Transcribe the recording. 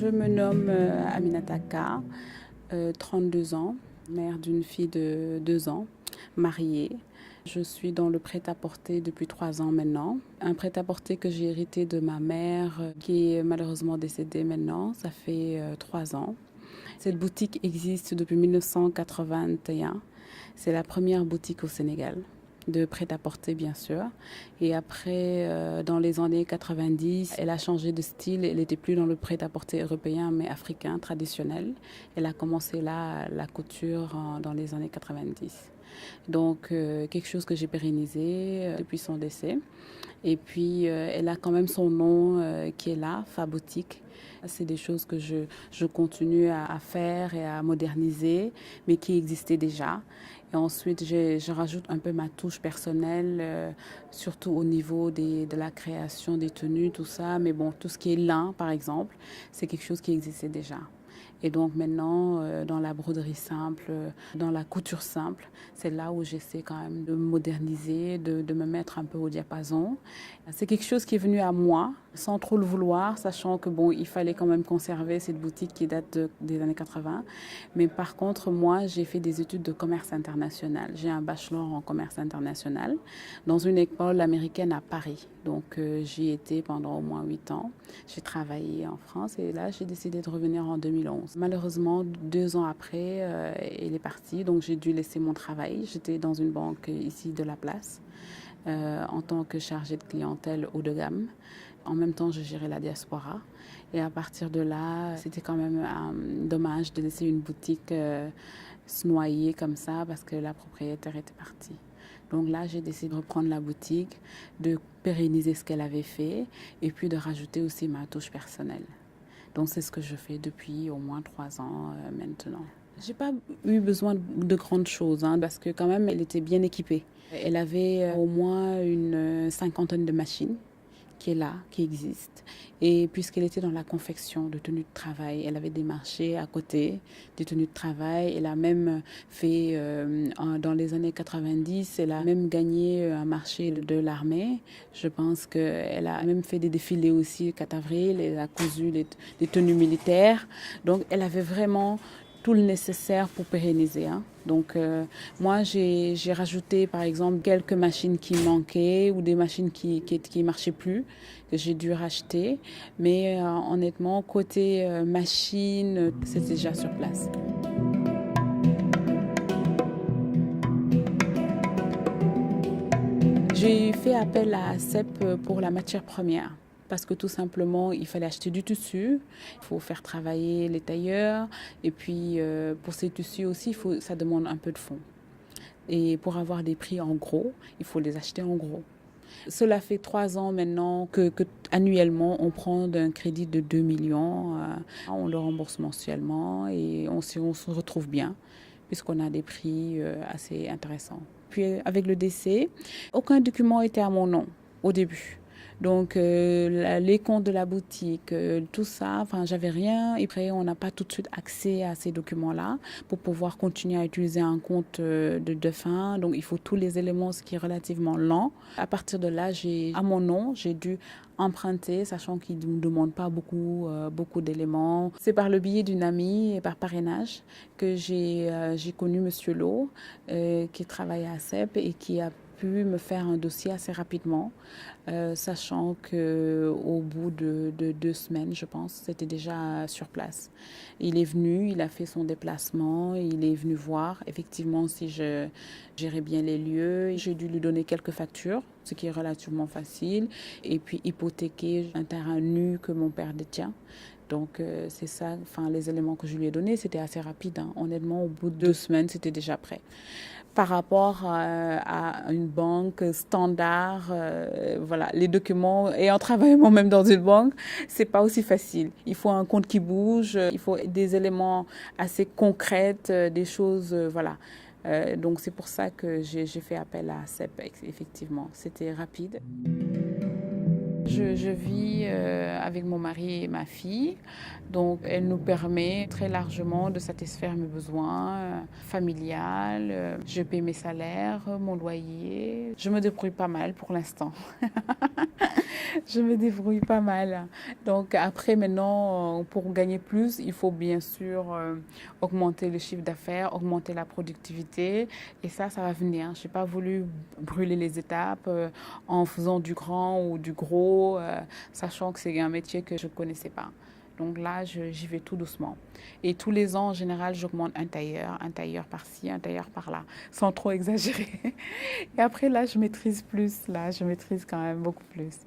Je me nomme Aminata Ka, 32 ans, mère d'une fille de 2 ans, mariée. Je suis dans le prêt-à-porter depuis 3 ans maintenant. Un prêt-à-porter que j'ai hérité de ma mère qui est malheureusement décédée maintenant. Ça fait 3 ans. Cette boutique existe depuis 1981. C'est la première boutique au Sénégal de prêt-à-porter bien sûr. Et après, dans les années 90, elle a changé de style. Elle n'était plus dans le prêt-à-porter européen mais africain traditionnel. Elle a commencé là la couture dans les années 90. Donc quelque chose que j'ai pérennisé depuis son décès. Et puis elle a quand même son nom qui est là, Faboutique. C'est des choses que je continue à faire et à moderniser, mais qui existaient déjà. Et ensuite, je rajoute un peu ma touche personnelle, surtout au niveau de la création des tenues, tout ça. Mais bon, tout ce qui est lin, par exemple, c'est quelque chose qui existait déjà. Et donc maintenant, dans la broderie simple, dans la couture simple, c'est là où j'essaie quand même de me moderniser, de me mettre un peu au diapason. C'est quelque chose qui est venu à moi, sans trop le vouloir, sachant que bon, il fallait quand même conserver cette boutique qui date des années 80. Mais par contre, moi, j'ai fait des études de commerce international. J'ai un bachelor en commerce international dans une école américaine à Paris. Donc j'y étais pendant au moins 8 ans. J'ai travaillé en France et là, j'ai décidé de revenir en 2011. Malheureusement, 2 ans après, elle est partie, donc j'ai dû laisser mon travail. J'étais dans une banque ici de la place en tant que chargée de clientèle haut de gamme. En même temps, je gérais la diaspora. Et à partir de là, c'était quand même dommage de laisser une boutique se noyer comme ça parce que la propriétaire était partie. Donc là, j'ai décidé de reprendre la boutique, de pérenniser ce qu'elle avait fait et puis de rajouter aussi ma touche personnelle. Donc c'est ce que je fais depuis au moins 3 ans maintenant. J'ai pas eu besoin de grandes choses parce que quand même elle était bien équipée. Elle avait au moins une cinquantaine de machines qui est là, qui existe. Et puisqu'elle était dans la confection de tenues de travail, elle avait des marchés à côté des tenues de travail. Elle a même fait, dans les années 90, elle a même gagné un marché de l'armée. Je pense qu'elle a même fait des défilés aussi le 4 avril. Elle a cousu des tenues militaires. Donc elle avait vraiment tout le nécessaire pour pérenniser. Donc moi j'ai rajouté par exemple quelques machines qui manquaient ou des machines qui marchaient plus que j'ai dû racheter. Mais honnêtement côté machine c'est déjà sur place. J'ai fait appel à ASEP pour la matière première. Parce que tout simplement, il fallait acheter du tissu, il faut faire travailler les tailleurs, et puis pour ces tissus aussi, ça demande un peu de fonds. Et pour avoir des prix en gros, il faut les acheter en gros. Cela fait 3 ans maintenant que annuellement, on prend un crédit de 2 millions, on le rembourse mensuellement et on se retrouve bien, puisqu'on a des prix assez intéressants. Puis avec le décès, aucun document était à mon nom au début. Donc les comptes de la boutique, tout ça, enfin j'avais rien. Et après on n'a pas tout de suite accès à ces documents-là pour pouvoir continuer à utiliser un compte de défunt. Donc il faut tous les éléments, ce qui est relativement lent. À partir de là, à mon nom, j'ai dû emprunter, sachant qu'il ne me demande pas beaucoup d'éléments. C'est par le biais d'une amie et par parrainage que j'ai connu Monsieur Lo, qui travaille à CEP et qui a pu me faire un dossier assez rapidement, sachant qu'au bout de 2 semaines, je pense, c'était déjà sur place. Il est venu, il a fait son déplacement, il est venu voir effectivement si je gérais bien les lieux. J'ai dû lui donner quelques factures, ce qui est relativement facile, et puis hypothéquer un terrain nu que mon père détient. Donc c'est ça, enfin les éléments que je lui ai donnés, c'était assez rapide. Honnêtement, au bout de 2 semaines, c'était déjà prêt. Par rapport à une banque standard, voilà, les documents, et en travaillant même dans une banque, c'est pas aussi facile. Il faut un compte qui bouge, il faut des éléments assez concrets, des choses, voilà. Donc c'est pour ça que j'ai fait appel à ASEP, effectivement. C'était rapide. Je vis avec mon mari et ma fille, donc elle nous permet très largement de satisfaire mes besoins familiales. Je paie mes salaires, mon loyer. Je me débrouille pas mal pour l'instant. Je me débrouille pas mal. Donc après, maintenant, pour gagner plus, il faut bien sûr augmenter le chiffre d'affaires, augmenter la productivité. Et ça va venir. Je n'ai pas voulu brûler les étapes en faisant du grand ou du gros, sachant que c'est un métier que je ne connaissais pas. Donc là, j'y vais tout doucement. Et tous les ans, en général, j'augmente un tailleur par-ci, un tailleur par-là, sans trop exagérer. Et après, là, je maîtrise plus. Là, je maîtrise quand même beaucoup plus.